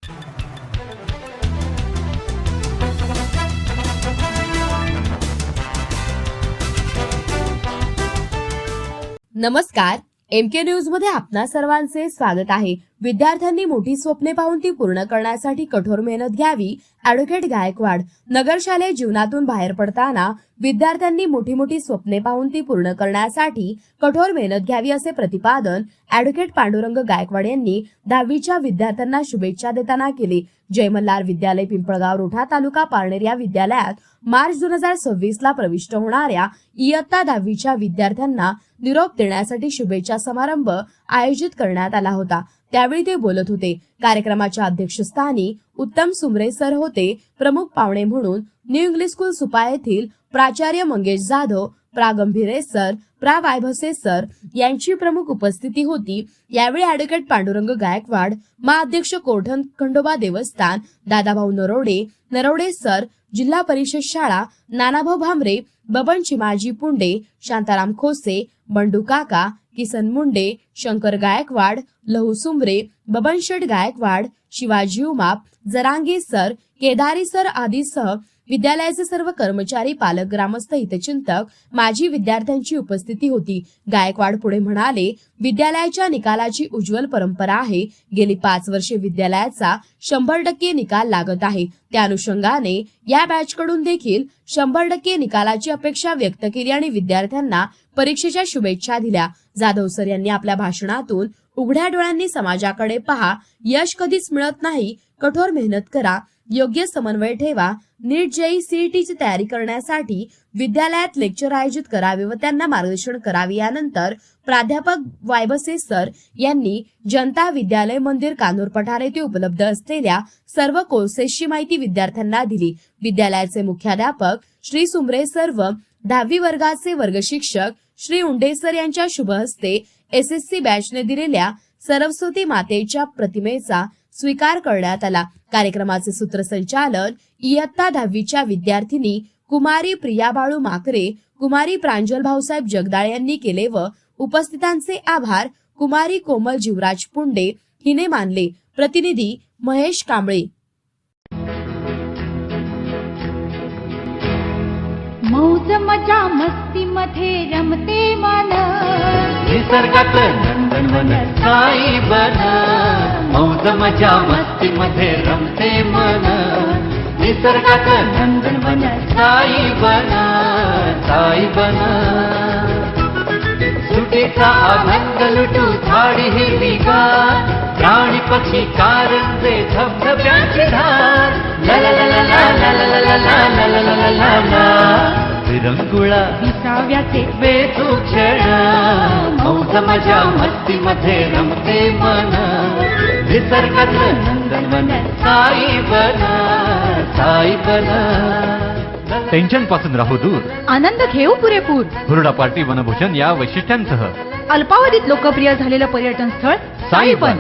नमस्कार, MK news मध्ये आपणा सर्वांचे स्वागत आहे। विद्यार्थ्यांनी मोठी स्वप्ने पाहून ती पूर्ण करण्यासाठी कठोर मेहनत घ्यावी। ॲडव्होकेट गायकवाड। नगरशालेय जीवनातून बाहेर पडताना विद्यार्थ्यांनी मोठी स्वप्ने पाहून ती पूर्ण करण्यासाठी कठोर मेहनत घ्यावी असे प्रतिपादन ॲडव्होकेट पांडुरंग गायकवाड यांनी 10वीच्या विद्यार्थ्यांना शुभेच्छा देताना केले। जय मल्हार विद्यालय पिंपळगाव रोठा तालुका पारनेर या विद्यालयात मार्च 2026 ला प्रविष्ट होणाऱ्या इयत्ता 10वीच्या विद्यार्थ्यांना निरोप देण्यासाठी शुभेच्छा समारंभ आयोजित करण्यात आला होता। त्यावेळी ते बोलत होते। कार्यक्रमाच्या अध्यक्षस्थानी उत्तम सुमरे सर होते। प्रमुख पाहुणे म्हणून न्यू इंग्लिश स्कूल सुपा येथील प्राचार्य मंगेश जाधव, प्रा गंभीरे सर, प्रा वायभसे सर यांची प्रमुख उपस्थिती होती। यावेळी ॲडव्होकेट पांडुरंग गायकवाड, महाअध्यक्ष कोठण खंडोबा देवस्थान दादाभाऊ नरवडे सर, जिल्हा परिषद शाळा नानाभाऊ भामरे, बबन चिमाजी पुंडे, शांताराम खोसे, बंडू काका, किसन मुंडे, शंकर गायकवाड, लहू सुमरे, बबन शेठ गायकवाड, शिवाजी उमाप, जरांगे सर, केदारी सर आदीसह विद्यालयाचे सर्व कर्मचारी, पालक, ग्रामस्थ, हितचिंतक, माजी विद्यार्थ्यांची उपस्थिती होती। गायकवाड पुढे म्हणाले, विद्यालयाच्या निकालाची उज्ज्वल परंपरा आहे। गेली 5 वर्षे विद्यालयाचा 100% निकाल लागत आहे। त्या अनुषंगाने या बॅचकडून देखील 100% निकालाची अपेक्षा व्यक्त केली आणि विद्यार्थ्यांना परीक्षेच्या शुभेच्छा दिल्या। जाधव सर यांनी आपल्या भाषणातून उघड्या डोळ्यांनी समाजाकडे पहा, यश कधीच मिळत नाही, कठोर मेहनत करा, योग्य समन्वय ठेवा, नीट जेईई सीईटीची तयारी करण्यासाठी विद्यालयात लेक्चर आयोजित करावे व त्यांना मार्गदर्शन करावे। यानंतर प्राध्यापक वायबसे सर यांनी जनता विद्यालय मंदिर कानूर पठार येथे उपलब्ध असलेल्या सर्व कोर्सेसची माहिती विद्यार्थ्यांना दिली। विद्यालयाचे मुख्याध्यापक श्री सुमरे सर व 10वी वर्गाचे वर्ग शिक्षक श्री उंडे सर यांच्या शुभ हस्ते एसएससी बॅचने दिलेल्या सरस्वती मातेच्या प्रतिमेचा स्वीकार करण्यात आला। कार्यक्रमाचे सूत्रसंचालन इयत्ता 10वीच्या विद्यार्थिनी कुमारी प्रिया बाळू माकरे, कुमारी प्रांजल भाऊसाहेब जगदाळे यांनी केले व उपस्थितांचे आभार कुमारी कोमल जीवराज पुंडे हिने मानले। प्रतिनिधी महेश कांबळे। मौज मजा मस्ती मध्ये रमते मन, निसर्गात नंदनवन साई बन। मौज मजा मस्ती मध्ये रमते मन, निसर्गात नंदनवन साई बन, साई बन। सुटीचा आनंद लुटू झाडी हिरवीगार, प्राणी पक्षी कारंजे धबधब्याची धार, ला ला ला ला ला ला ला ला ला ला ला ला ला। विरंगुळा विसाव्याचे बेतू क्षण, मौज मजा मस्ती मध्ये रमते मन, निसर्गात नंदनवन साई बन, साई बन। टेन्शन पासून राहू दूर, आनंद घेऊ पुरेपूर, हुरडा पार्टी वनभोजन या वैशिष्ट्यांसह अल्पावधीत लोकप्रिय झालेलं पर्यटन स्थळ साईबन।